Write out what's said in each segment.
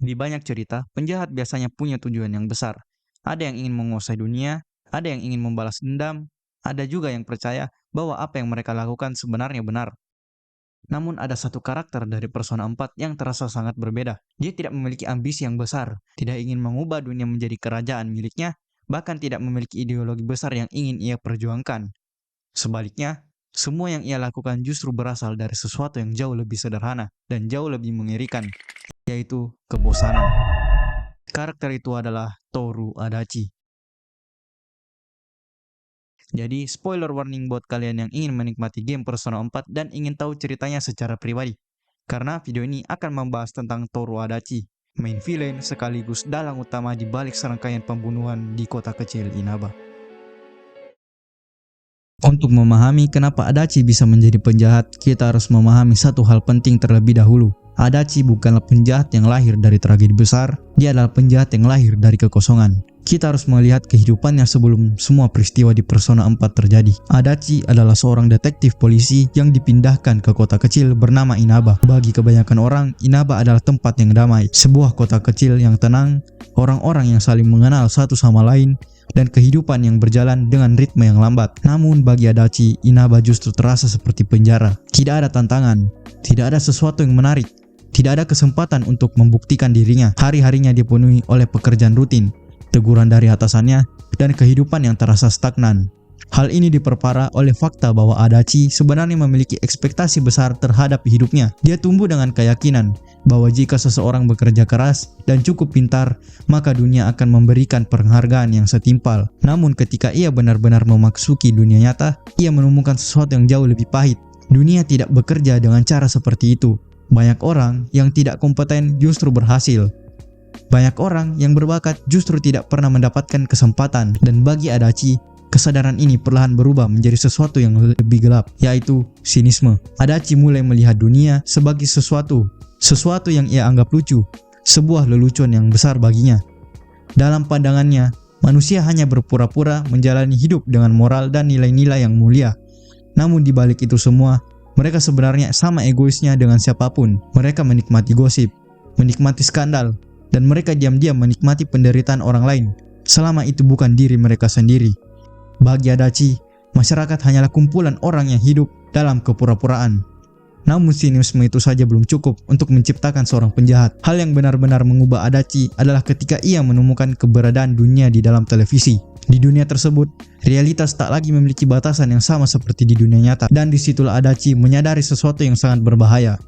Di banyak cerita, penjahat biasanya punya tujuan yang besar. Ada yang ingin menguasai dunia, ada yang ingin membalas dendam, ada juga yang percaya bahwa apa yang mereka lakukan sebenarnya benar. Namun ada satu karakter dari Persona 4 yang terasa sangat berbeda. Dia tidak memiliki ambisi yang besar, tidak ingin mengubah dunia menjadi kerajaan miliknya, bahkan tidak memiliki ideologi besar yang ingin ia perjuangkan. Sebaliknya, semua yang ia lakukan justru berasal dari sesuatu yang jauh lebih sederhana dan jauh lebih mengerikan, yaitu kebosanan. Karakter itu adalah Toru Adachi. Jadi, spoiler warning buat kalian yang ingin menikmati game Persona 4 dan ingin tahu ceritanya secara pribadi. Karena video ini akan membahas tentang Toru Adachi, main villain sekaligus dalang utama di balik serangkaian pembunuhan di kota kecil Inaba. Untuk memahami kenapa Adachi bisa menjadi penjahat, kita harus memahami satu hal penting terlebih dahulu. Adachi bukanlah penjahat yang lahir dari tragedi besar, dia adalah penjahat yang lahir dari kekosongan. Kita harus melihat kehidupannya sebelum semua peristiwa di Persona 4 terjadi. Adachi adalah seorang detektif polisi yang dipindahkan ke kota kecil bernama Inaba. Bagi kebanyakan orang, Inaba adalah tempat yang damai, sebuah kota kecil yang tenang, orang-orang yang saling mengenal satu sama lain, dan kehidupan yang berjalan dengan ritme yang lambat. Namun bagi Adachi, Inaba justru terasa seperti penjara. Tidak ada tantangan, tidak ada sesuatu yang menarik, tidak ada kesempatan untuk membuktikan dirinya. Hari-harinya dipenuhi oleh pekerjaan rutin, teguran dari atasannya, dan kehidupan yang terasa stagnan. Hal ini diperparah oleh fakta bahwa Adachi sebenarnya memiliki ekspektasi besar terhadap hidupnya. Dia tumbuh dengan keyakinan bahwa jika seseorang bekerja keras dan cukup pintar, maka dunia akan memberikan penghargaan yang setimpal. Namun ketika ia benar-benar memasuki dunia nyata, ia menemukan sesuatu yang jauh lebih pahit. Dunia tidak bekerja dengan cara seperti itu. Banyak orang yang tidak kompeten justru berhasil. Banyak orang yang berbakat justru tidak pernah mendapatkan kesempatan. Dan bagi Adachi, kesadaran ini perlahan berubah menjadi sesuatu yang lebih gelap, yaitu sinisme. Adachi mulai melihat dunia sebagai sesuatu yang ia anggap lucu, sebuah lelucon yang besar baginya. Dalam pandangannya, manusia hanya berpura-pura menjalani hidup dengan moral dan nilai-nilai yang mulia. Namun di balik itu semua, mereka sebenarnya sama egoisnya dengan siapapun. Mereka menikmati gosip, menikmati skandal, dan mereka diam-diam menikmati penderitaan orang lain, selama itu bukan diri mereka sendiri. Bagi Adachi, masyarakat hanyalah kumpulan orang yang hidup dalam kepura-puraan. Namun sinisme itu saja belum cukup untuk menciptakan seorang penjahat. Hal yang benar-benar mengubah Adachi adalah ketika ia menemukan keberadaan dunia di dalam televisi. Di dunia tersebut, realitas tak lagi memiliki batasan yang sama seperti di dunia nyata. Dan disitulah Adachi menyadari sesuatu yang sangat berbahaya.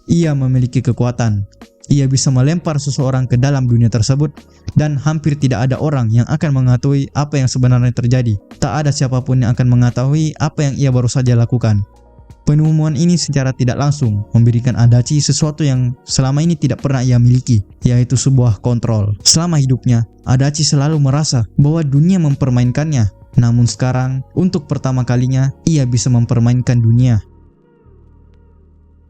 Ia memiliki kekuatan. Ia bisa melempar seseorang ke dalam dunia tersebut, dan hampir tidak ada orang yang akan mengetahui apa yang sebenarnya terjadi. Tak ada siapapun yang akan mengetahui apa yang ia baru saja lakukan. Penemuan ini secara tidak langsung memberikan Adachi sesuatu yang selama ini tidak pernah ia miliki, yaitu sebuah kontrol. Selama hidupnya, Adachi selalu merasa bahwa dunia mempermainkannya. Namun sekarang, untuk pertama kalinya, ia bisa mempermainkan dunia.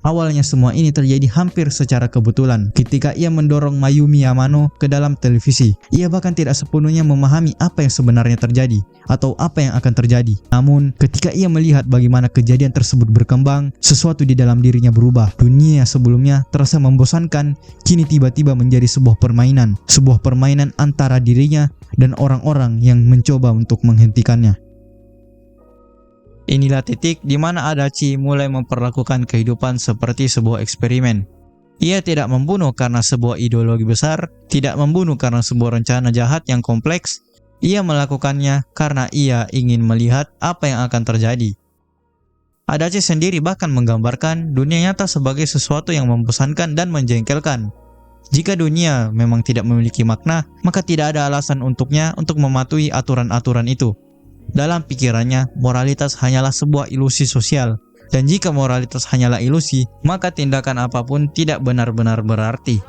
Awalnya semua ini terjadi hampir secara kebetulan ketika ia mendorong Mayumi Yamano ke dalam televisi. Ia bahkan tidak sepenuhnya memahami apa yang sebenarnya terjadi atau apa yang akan terjadi. Namun ketika ia melihat bagaimana kejadian tersebut berkembang, sesuatu di dalam dirinya berubah. Dunia yang sebelumnya terasa membosankan, kini tiba-tiba menjadi sebuah permainan. Sebuah permainan antara dirinya dan orang-orang yang mencoba untuk menghentikannya. Inilah titik di mana Adachi mulai memperlakukan kehidupan seperti sebuah eksperimen. Ia tidak membunuh karena sebuah ideologi besar, tidak membunuh karena sebuah rencana jahat yang kompleks. Ia melakukannya karena ia ingin melihat apa yang akan terjadi. Adachi sendiri bahkan menggambarkan dunia nyata sebagai sesuatu yang membosankan dan menjengkelkan. Jika dunia memang tidak memiliki makna, maka tidak ada alasan untuknya untuk mematuhi aturan-aturan itu. Dalam pikirannya, moralitas hanyalah sebuah ilusi sosial. Dan jika moralitas hanyalah ilusi, maka tindakan apapun tidak benar-benar berarti.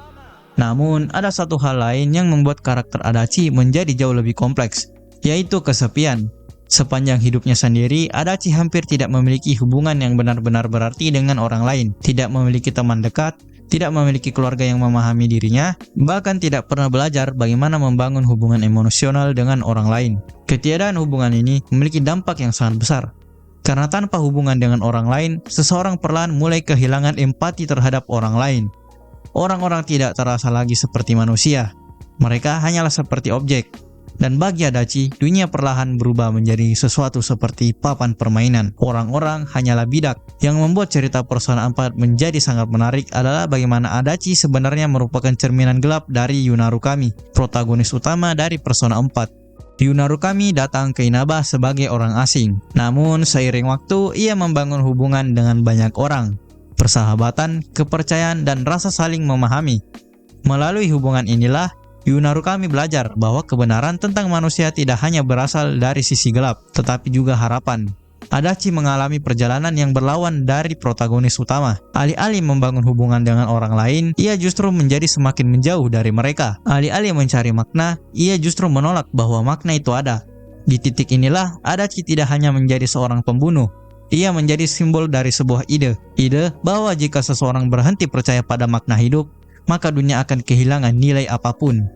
Namun, ada satu hal lain yang membuat karakter Adachi menjadi jauh lebih kompleks, yaitu kesepian. Sepanjang hidupnya sendiri, Adachi hampir tidak memiliki hubungan yang benar-benar berarti dengan orang lain. Tidak memiliki teman dekat, tidak memiliki keluarga yang memahami dirinya, bahkan tidak pernah belajar bagaimana membangun hubungan emosional dengan orang lain. Ketiadaan hubungan ini memiliki dampak yang sangat besar. Karena tanpa hubungan dengan orang lain, seseorang perlahan mulai kehilangan empati terhadap orang lain. orang-orang tidak terasa lagi seperti manusia. Mereka hanyalah seperti objek. Dan bagi Adachi, dunia perlahan berubah menjadi sesuatu seperti papan permainan. Orang-orang hanyalah bidak. Yang membuat cerita Persona 4 menjadi sangat menarik adalah bagaimana Adachi sebenarnya merupakan cerminan gelap dari Yuna Rukami, protagonis utama dari Persona 4. Yuna Rukami datang ke Inaba sebagai orang asing. Namun seiring waktu, ia membangun hubungan dengan banyak orang. Persahabatan, kepercayaan, dan rasa saling memahami. Melalui hubungan inilah, Yuna Rukami belajar bahwa kebenaran tentang manusia tidak hanya berasal dari sisi gelap, tetapi juga harapan. Adachi mengalami perjalanan yang berlawan dari protagonis utama. Alih-alih membangun hubungan dengan orang lain, ia justru menjadi semakin menjauh dari mereka. Alih-alih mencari makna, ia justru menolak bahwa makna itu ada. Di titik inilah, Adachi tidak hanya menjadi seorang pembunuh. Ia menjadi simbol dari sebuah ide. Ide bahwa jika seseorang berhenti percaya pada makna hidup, maka dunia akan kehilangan nilai apapun.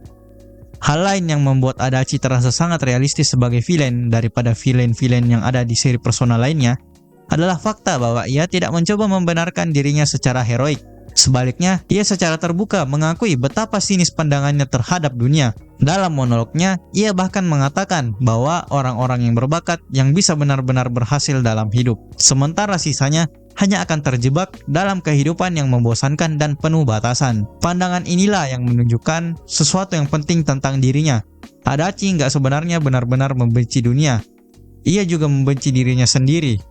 Hal lain yang membuat Adachi terasa sangat realistis sebagai villain daripada villain-villain yang ada di seri Persona lainnya adalah fakta bahwa ia tidak mencoba membenarkan dirinya secara heroik. Sebaliknya, ia secara terbuka mengakui betapa sinis pandangannya terhadap dunia. Dalam monolognya, ia bahkan mengatakan bahwa orang-orang yang berbakat yang bisa benar-benar berhasil dalam hidup, sementara sisanya hanya akan terjebak dalam kehidupan yang membosankan dan penuh batasan. Pandangan inilah yang menunjukkan sesuatu yang penting tentang dirinya. Adachi nggak sebenarnya benar-benar membenci dunia. Ia juga membenci dirinya sendiri.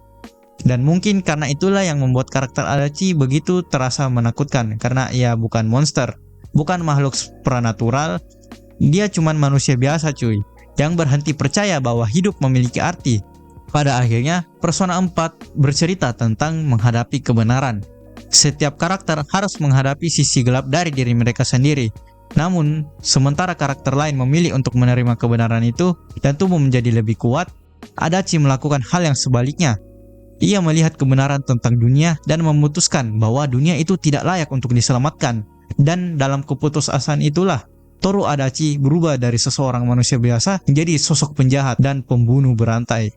Dan mungkin karena itulah yang membuat karakter Adachi begitu terasa menakutkan, karena ia bukan monster, bukan makhluk supranatural. Dia cuman manusia biasa cuy, yang berhenti percaya bahwa hidup memiliki arti. Pada akhirnya, Persona 4 bercerita tentang menghadapi kebenaran. Setiap karakter harus menghadapi sisi gelap dari diri mereka sendiri. Namun, sementara karakter lain memilih untuk menerima kebenaran itu dan tumbuh menjadi lebih kuat, Adachi melakukan hal yang sebaliknya. Ia melihat kebenaran tentang dunia dan memutuskan bahwa dunia itu tidak layak untuk diselamatkan. Dan dalam keputusasaan itulah, Toru Adachi berubah dari seseorang manusia biasa menjadi sosok penjahat dan pembunuh berantai.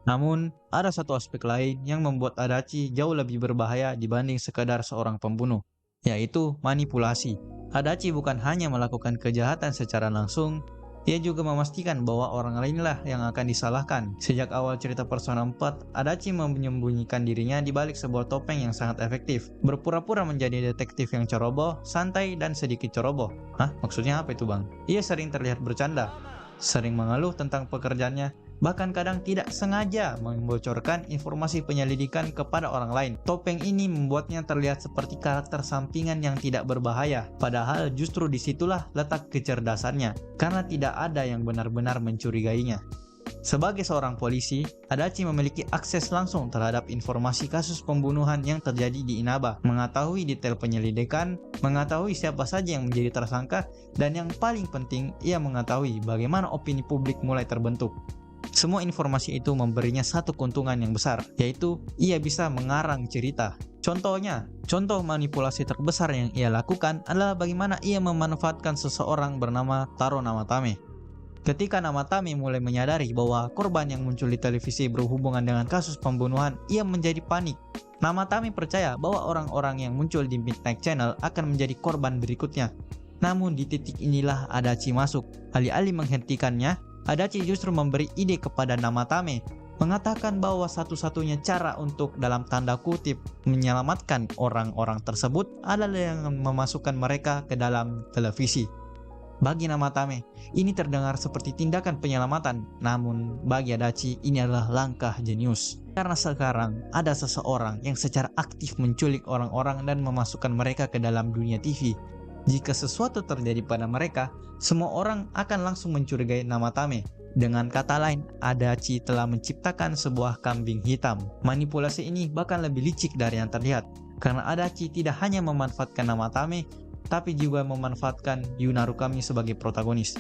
Namun, ada satu aspek lain yang membuat Adachi jauh lebih berbahaya dibanding sekadar seorang pembunuh, yaitu manipulasi. Adachi bukan hanya melakukan kejahatan secara langsung, ia juga memastikan bahwa orang lainlah yang akan disalahkan. Sejak awal cerita Persona 4, Adachi menyembunyikan dirinya di balik sebuah topeng yang sangat efektif, berpura-pura menjadi detektif yang ceroboh, santai, dan sedikit ceroboh. Hah? Maksudnya apa itu bang? Ia sering terlihat bercanda, sering mengeluh tentang pekerjaannya, bahkan kadang tidak sengaja membocorkan informasi penyelidikan kepada orang lain. Topeng ini membuatnya terlihat seperti karakter sampingan yang tidak berbahaya, padahal justru disitulah letak kecerdasannya, karena tidak ada yang benar-benar mencurigainya. Sebagai seorang polisi, Adachi memiliki akses langsung terhadap informasi kasus pembunuhan yang terjadi di Inaba, mengetahui detail penyelidikan, mengetahui siapa saja yang menjadi tersangka, dan yang paling penting, ia mengetahui bagaimana opini publik mulai terbentuk. Semua informasi itu memberinya satu keuntungan yang besar, yaitu ia bisa mengarang cerita. Contoh manipulasi terbesar yang ia lakukan adalah bagaimana ia memanfaatkan seseorang bernama Taro Namatame. Ketika Namatame mulai menyadari bahwa korban yang muncul di televisi berhubungan dengan kasus pembunuhan, ia menjadi panik. Namatame percaya bahwa orang-orang yang muncul di Midnight Channel akan menjadi korban berikutnya. Namun di titik inilah Adachi masuk. Alih-alih menghentikannya, Adachi justru memberi ide kepada Namatame, mengatakan bahwa satu-satunya cara untuk dalam tanda kutip menyelamatkan orang-orang tersebut adalah yang memasukkan mereka ke dalam televisi. Bagi Namatame, ini terdengar seperti tindakan penyelamatan, namun bagi Adachi ini adalah langkah jenius. Karena sekarang ada seseorang yang secara aktif menculik orang-orang dan memasukkan mereka ke dalam dunia TV. Jika sesuatu terjadi pada mereka, semua orang akan langsung mencurigai Namatame. Dengan kata lain, Adachi telah menciptakan sebuah kambing hitam. Manipulasi ini bahkan lebih licik dari yang terlihat, karena Adachi tidak hanya memanfaatkan Namatame, tapi juga memanfaatkan Yuna Rukami sebagai protagonis.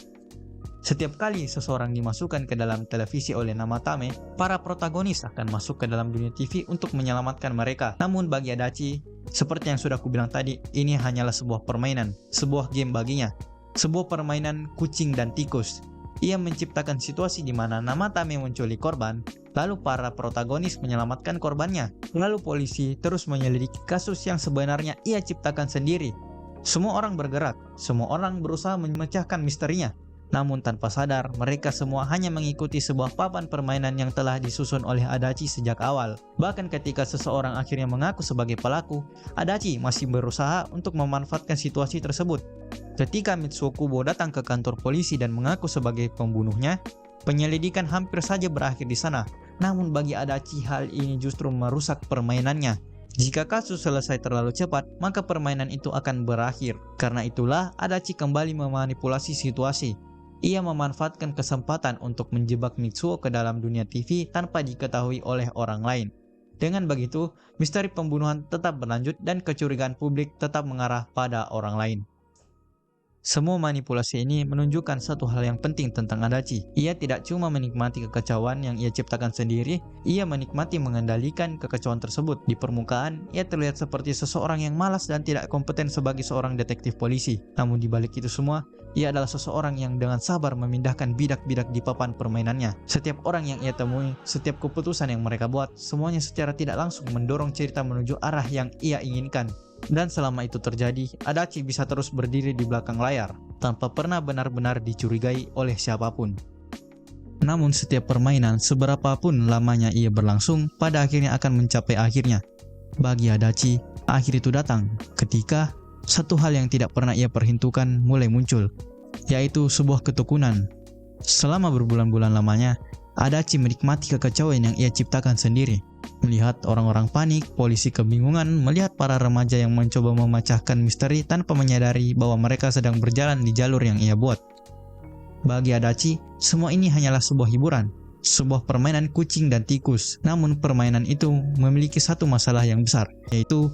Setiap kali seseorang dimasukkan ke dalam televisi oleh Namatame, para protagonis akan masuk ke dalam dunia TV untuk menyelamatkan mereka. Namun bagi Adachi, seperti yang sudah aku bilang tadi, ini hanyalah sebuah permainan, sebuah game baginya. Sebuah permainan kucing dan tikus. Ia menciptakan situasi di mana Namatame menculik korban, lalu para protagonis menyelamatkan korbannya. Lalu polisi terus menyelidiki kasus yang sebenarnya ia ciptakan sendiri. Semua orang bergerak, semua orang berusaha memecahkan misterinya. Namun tanpa sadar, mereka semua hanya mengikuti sebuah papan permainan yang telah disusun oleh Adachi sejak awal. Bahkan ketika seseorang akhirnya mengaku sebagai pelaku, Adachi masih berusaha untuk memanfaatkan situasi tersebut. Ketika Mitsuo Kubo datang ke kantor polisi dan mengaku sebagai pembunuhnya, penyelidikan hampir saja berakhir di sana. Namun bagi Adachi, hal ini justru merusak permainannya. Jika kasus selesai terlalu cepat, maka permainan itu akan berakhir. Karena itulah Adachi kembali memanipulasi situasi. Ia memanfaatkan kesempatan untuk menjebak Mitsuo ke dalam dunia TV tanpa diketahui oleh orang lain. Dengan begitu, misteri pembunuhan tetap berlanjut dan kecurigaan publik tetap mengarah pada orang lain. Semua manipulasi ini menunjukkan satu hal yang penting tentang Adachi. Ia tidak cuma menikmati kekacauan yang ia ciptakan sendiri, ia menikmati mengendalikan kekacauan tersebut. Di permukaan, ia terlihat seperti seseorang yang malas dan tidak kompeten sebagai seorang detektif polisi. Namun di balik itu semua, ia adalah seseorang yang dengan sabar memindahkan bidak-bidak di papan permainannya. Setiap orang yang ia temui, setiap keputusan yang mereka buat, semuanya secara tidak langsung mendorong cerita menuju arah yang ia inginkan. Dan selama itu terjadi, Adachi bisa terus berdiri di belakang layar, tanpa pernah benar-benar dicurigai oleh siapapun. Namun setiap permainan, seberapapun lamanya ia berlangsung, pada akhirnya akan mencapai akhirnya. Bagi Adachi, akhir itu datang ketika satu hal yang tidak pernah ia perhitungkan mulai muncul, yaitu sebuah ketekunan. Selama berbulan-bulan lamanya, Adachi menikmati kekacauan yang ia ciptakan sendiri. Melihat orang-orang panik, polisi kebingungan, melihat para remaja yang mencoba memecahkan misteri tanpa menyadari bahwa mereka sedang berjalan di jalur yang ia buat. Bagi Adachi, semua ini hanyalah sebuah hiburan, sebuah permainan kucing dan tikus. Namun permainan itu memiliki satu masalah yang besar, yaitu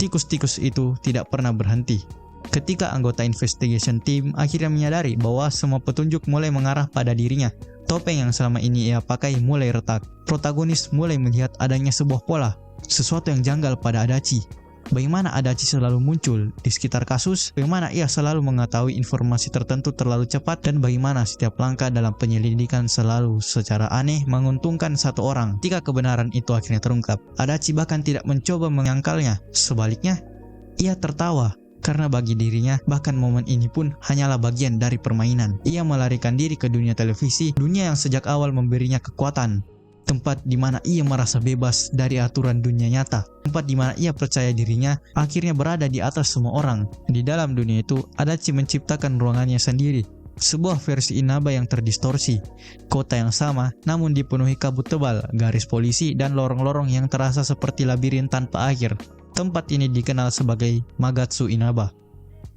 tikus-tikus itu tidak pernah berhenti. Ketika anggota investigation team akhirnya menyadari bahwa semua petunjuk mulai mengarah pada dirinya, topeng yang selama ini ia pakai mulai retak. Protagonis mulai melihat adanya sebuah pola, sesuatu yang janggal pada Adachi. Bagaimana Adachi selalu muncul di sekitar kasus, bagaimana ia selalu mengetahui informasi tertentu terlalu cepat, dan bagaimana setiap langkah dalam penyelidikan selalu secara aneh menguntungkan satu orang. Ketika kebenaran itu akhirnya terungkap, Adachi bahkan tidak mencoba menyangkalnya. Sebaliknya, ia tertawa. Karena bagi dirinya, bahkan momen ini pun hanyalah bagian dari permainan. Ia melarikan diri ke dunia televisi, dunia yang sejak awal memberinya kekuatan. Tempat di mana ia merasa bebas dari aturan dunia nyata. Tempat di mana ia percaya dirinya akhirnya berada di atas semua orang. Di dalam dunia itu, Adachi menciptakan ruangannya sendiri. Sebuah versi Inaba yang terdistorsi. Kota yang sama, namun dipenuhi kabut tebal, garis polisi, dan lorong-lorong yang terasa seperti labirin tanpa akhir. Tempat ini dikenal sebagai Magatsu Inaba.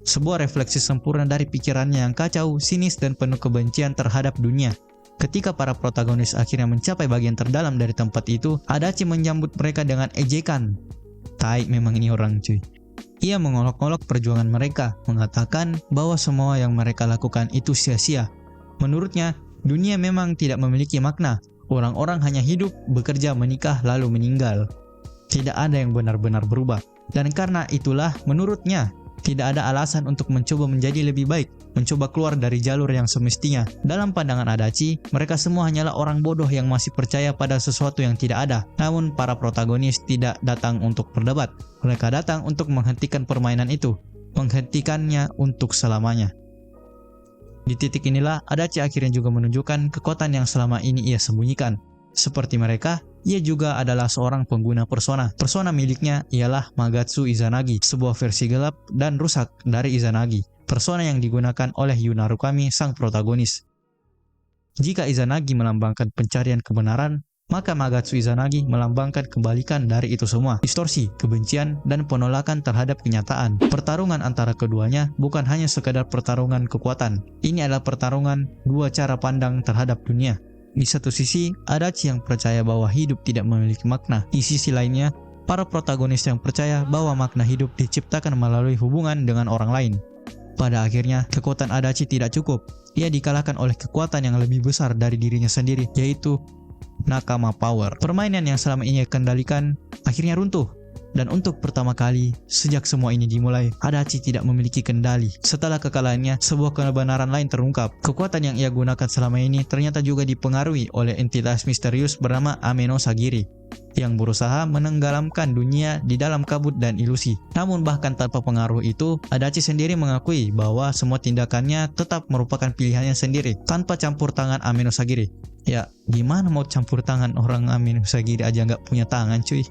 Sebuah refleksi sempurna dari pikirannya yang kacau, sinis, dan penuh kebencian terhadap dunia. Ketika para protagonis akhirnya mencapai bagian terdalam dari tempat itu, Adachi menyambut mereka dengan ejekan. Tai memang ini orang cuy. Ia mengolok-olok perjuangan mereka, mengatakan bahwa semua yang mereka lakukan itu sia-sia. Menurutnya, dunia memang tidak memiliki makna. Orang-orang hanya hidup, bekerja, menikah, lalu meninggal. Tidak ada yang benar-benar berubah. Dan karena itulah, menurutnya, tidak ada alasan untuk mencoba menjadi lebih baik, mencoba keluar dari jalur yang semestinya. Dalam pandangan Adachi, mereka semua hanyalah orang bodoh yang masih percaya pada sesuatu yang tidak ada. Namun para protagonis tidak datang untuk berdebat. Mereka datang untuk menghentikan permainan itu, menghentikannya untuk selamanya. Di titik inilah, Adachi akhirnya juga menunjukkan kekuatan yang selama ini ia sembunyikan. Seperti mereka, ia juga adalah seorang pengguna persona. Persona miliknya ialah Magatsu Izanagi, sebuah versi gelap dan rusak dari Izanagi. Persona yang digunakan oleh Yu Narukami, sang protagonis. Jika Izanagi melambangkan pencarian kebenaran, maka Magatsu Izanagi melambangkan kebalikan dari itu semua. Distorsi, kebencian, dan penolakan terhadap kenyataan. Pertarungan antara keduanya bukan hanya sekadar pertarungan kekuatan. Ini adalah pertarungan dua cara pandang terhadap dunia. Di satu sisi, Adachi yang percaya bahwa hidup tidak memiliki makna. Di sisi lainnya, para protagonis yang percaya bahwa makna hidup diciptakan melalui hubungan dengan orang lain. Pada akhirnya, kekuatan Adachi tidak cukup. Ia dikalahkan oleh kekuatan yang lebih besar dari dirinya sendiri, yaitu Nakama Power. Permainan yang selama ini ia kendalikan akhirnya runtuh. Dan untuk pertama kali sejak semua ini dimulai, Adachi tidak memiliki kendali. Setelah kekalahannya, sebuah kebenaran lain terungkap. Kekuatan yang ia gunakan selama ini ternyata juga dipengaruhi oleh entitas misterius bernama Ameno Sagiri. yang berusaha menenggelamkan dunia di dalam kabut dan ilusi. Namun bahkan tanpa pengaruh itu, Adachi sendiri mengakui bahwa semua tindakannya tetap merupakan pilihannya sendiri tanpa campur tangan Ame no Sagiri. Ya, gimana mau campur tangan orang Ame no Sagiri aja nggak punya tangan cuy.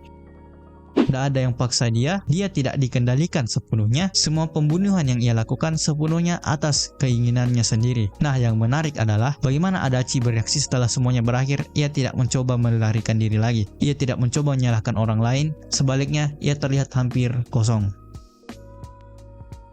Tidak ada yang paksa dia tidak dikendalikan sepenuhnya, semua pembunuhan yang ia lakukan sepenuhnya atas keinginannya sendiri. Nah, yang menarik adalah bagaimana Adachi bereaksi setelah semuanya berakhir. Ia tidak mencoba melarikan diri lagi, ia tidak mencoba menyalahkan orang lain, sebaliknya ia terlihat hampir kosong.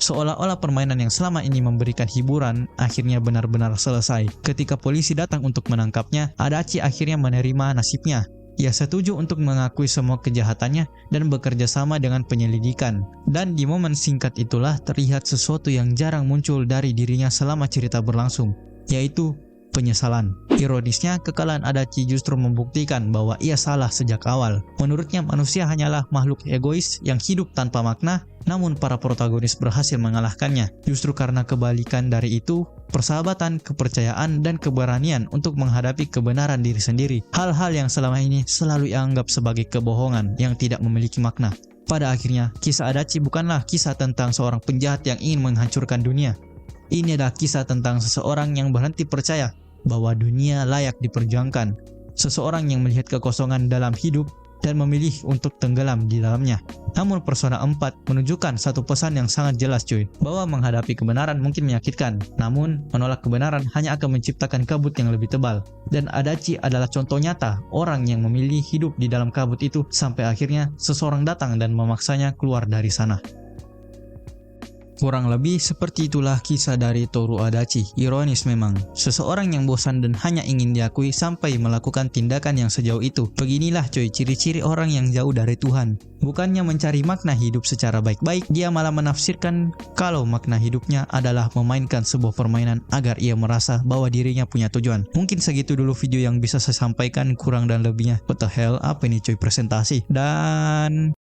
Seolah-olah permainan yang selama ini memberikan hiburan akhirnya benar-benar selesai. Ketika polisi datang untuk menangkapnya, Adachi akhirnya menerima nasibnya. Ia setuju untuk mengakui semua kejahatannya dan bekerja sama dengan penyelidikan. Dan di momen singkat itulah terlihat sesuatu yang jarang muncul dari dirinya selama cerita berlangsung, yaitu penyesalan. Ironisnya, kekalahan Adachi justru membuktikan bahwa ia salah sejak awal. Menurutnya, manusia hanyalah makhluk egois yang hidup tanpa makna, namun para protagonis berhasil mengalahkannya. Justru karena kebalikan dari itu, persahabatan, kepercayaan, dan keberanian untuk menghadapi kebenaran diri sendiri. Hal-hal yang selama ini selalu dianggap sebagai kebohongan yang tidak memiliki makna. Pada akhirnya, kisah Adachi bukanlah kisah tentang seorang penjahat yang ingin menghancurkan dunia. Ini adalah kisah tentang seseorang yang berhenti percaya bahwa dunia layak diperjuangkan. Seseorang yang melihat kekosongan dalam hidup dan memilih untuk tenggelam di dalamnya. Namun Persona 4 menunjukkan satu pesan yang sangat jelas cuy, bahwa menghadapi kebenaran mungkin menyakitkan, namun menolak kebenaran hanya akan menciptakan kabut yang lebih tebal. Dan Adachi adalah contoh nyata orang yang memilih hidup di dalam kabut itu sampai akhirnya seseorang datang dan memaksanya keluar dari sana. Kurang lebih seperti itulah kisah dari Toru Adachi. Ironis memang, seseorang yang bosan dan hanya ingin diakui sampai melakukan tindakan yang sejauh itu. Beginilah coy ciri-ciri orang yang jauh dari Tuhan. Bukannya mencari makna hidup secara baik-baik, dia malah menafsirkan kalau makna hidupnya adalah memainkan sebuah permainan agar ia merasa bahwa dirinya punya tujuan. Mungkin segitu dulu video yang bisa saya sampaikan, kurang dan lebihnya what the hell, apa ini coy presentasi. Dan